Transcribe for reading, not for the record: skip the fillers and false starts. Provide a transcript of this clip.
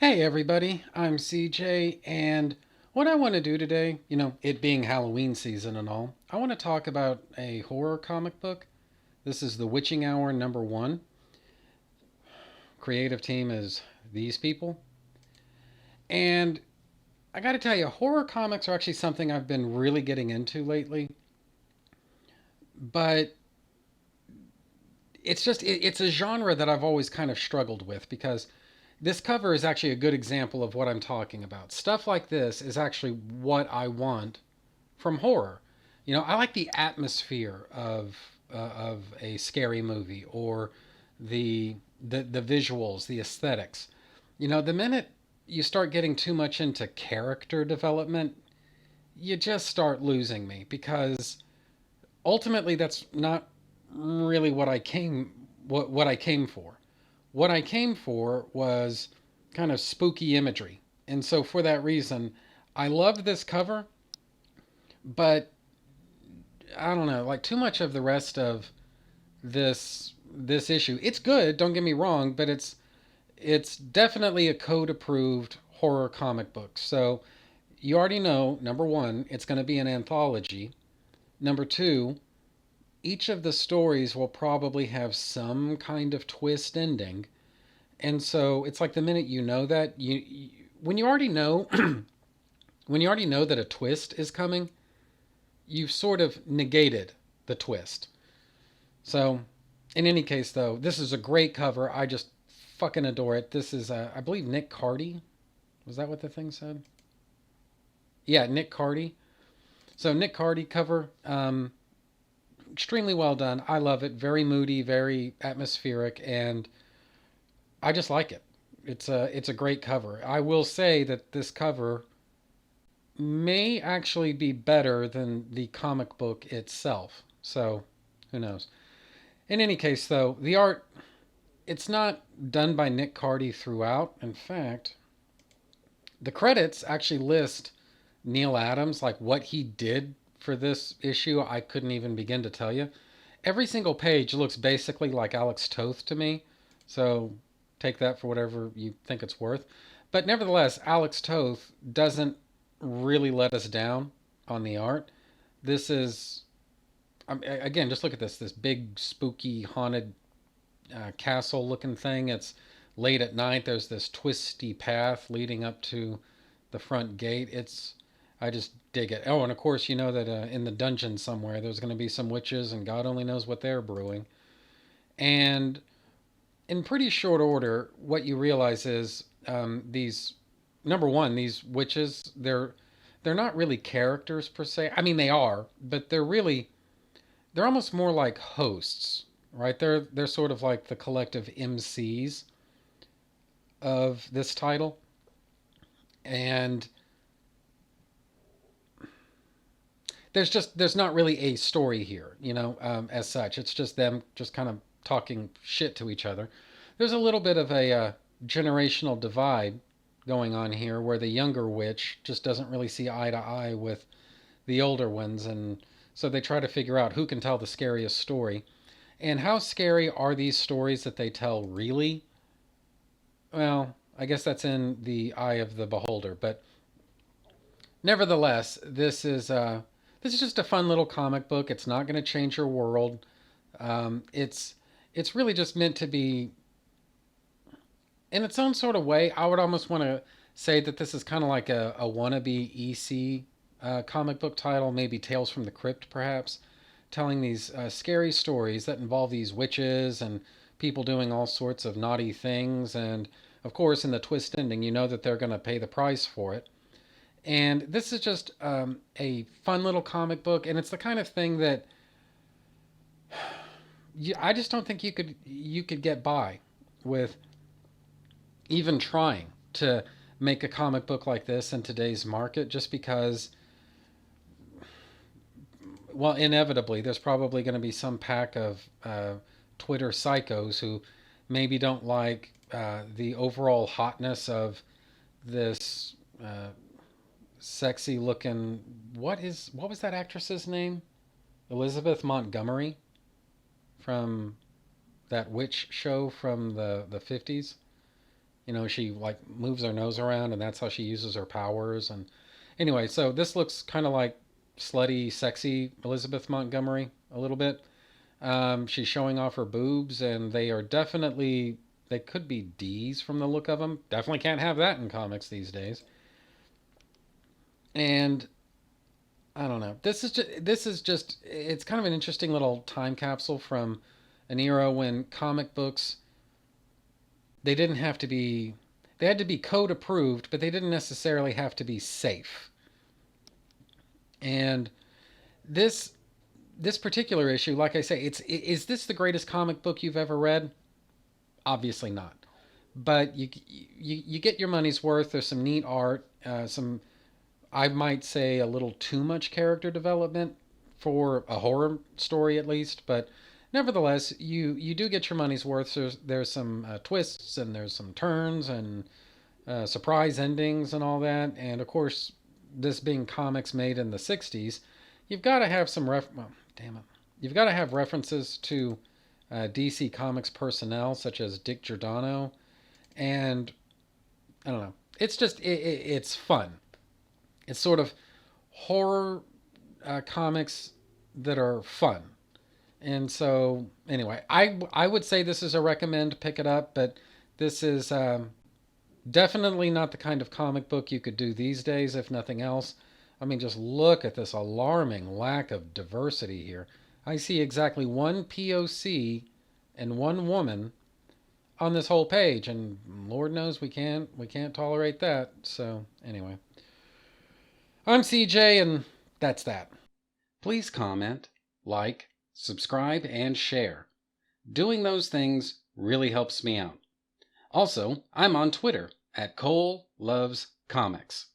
Hey everybody, I'm CJ, and what I want to do today, it being Halloween season and all, I want to talk about a horror comic book. This is The Witching Hour #1. Creative team is these people. And I got to tell you, horror comics are actually something I've been really getting into lately, but it's a genre that I've always kind of struggled with because this cover is actually a good example of what I'm talking about. Stuff like this is actually what I want from horror. I like the atmosphere of a scary movie or the visuals, the aesthetics. The minute you start getting too much into character development, you just start losing me because ultimately that's not really what I came for. What I came for was kind of spooky imagery. And so for that reason, I loved this cover, but I don't know, like too much of the rest of this issue. It's good, don't get me wrong, but it's definitely a code approved horror comic book. So you already know, number 1, it's going to be an anthology. Number 2, each of the stories will probably have some kind of twist ending. And so it's like the minute you know that you when you already know when you already know that a twist is coming, you've sort of negated the twist. So, in any case, though, this is a great cover. I just fucking adore it. This is, I believe, Nick Cardy. Was that what the thing said? Yeah, Nick Cardy. So, Nick Cardy cover, extremely well done. I love it. Very moody, very atmospheric, and I just like it. It's a great cover. I will say that this cover may actually be better than the comic book itself. So, who knows? In any case, though, the art, it's not done by Nick Cardy throughout. In fact, the credits actually list Neil Adams, like what he did for this issue. I couldn't even begin to tell you. Every single page looks basically like Alex Toth to me. So take that for whatever you think it's worth. But nevertheless, Alex Toth doesn't really let us down on the art. This is, again, just look at this big, spooky, haunted castle looking thing. It's late at night. There's this twisty path leading up to the front gate. I just dig it. Oh, and of course, you know that in the dungeon somewhere, there's going to be some witches, and God only knows what they're brewing. And in pretty short order, what you realize is these number one, these witches, they're not really characters per se. I mean, they are, but they're almost more like hosts, right? They're sort of like the collective MCs of this title, and there's not really a story here, as such. It's just them just kind of talking shit to each other. There's a little bit of a generational divide going on here, where the younger witch just doesn't really see eye to eye with the older ones, and so they try to figure out who can tell the scariest story. And how scary are these stories that they tell really? Well, I guess that's in the eye of the beholder, but nevertheless, this is just a fun little comic book. It's not going to change your world. It's really just meant to be, in its own sort of way. I would almost want to say that this is kind of like a wannabe EC comic book title, maybe Tales from the Crypt, perhaps, telling these scary stories that involve these witches and people doing all sorts of naughty things. And of course, in the twist ending, you know that they're going to pay the price for it. And this is just a fun little comic book, and it's the kind of thing that I just don't think you could get by with even trying to make a comic book like this in today's market, just because, well, inevitably there's probably going to be some pack of Twitter psychos who maybe don't like the overall hotness of this sexy looking, what was that actress's name? Elizabeth Montgomery from that witch show from the 50s. She like moves her nose around and that's how she uses her powers. And anyway, so this looks kind of like slutty, sexy Elizabeth Montgomery a little bit. She's showing off her boobs, and they are definitely, they could be D's from the look of them. Definitely can't have that in comics these days. And I don't know. This is just it's kind of an interesting little time capsule from an era when comic books, they didn't have to be, they had to be code approved, but they didn't necessarily have to be safe. And this this particular issue, like I say, it's is this the greatest comic book you've ever read? Obviously not. But you get your money's worth. There's some neat art, some, I might say, a little too much character development for a horror story at least, but nevertheless, you do get your money's worth. There's some twists and there's some turns and surprise endings and all that. And of course, this being comics made in the '60s, you've got to have some well, damn it, you've got to have references to DC Comics personnel such as Dick Giordano, and I don't know. It's fun. It's sort of horror comics that are fun. And so, anyway, I would say this is a recommend. Pick it up, but this is definitely not the kind of comic book you could do these days, if nothing else. I mean, just look at this alarming lack of diversity here. I see exactly one POC and one woman on this whole page, and Lord knows we can't tolerate that. So anyway, I'm CJ, and that's that. Please comment, like, subscribe, and share. Doing those things really helps me out. Also, I'm on Twitter at Cole Loves Comics.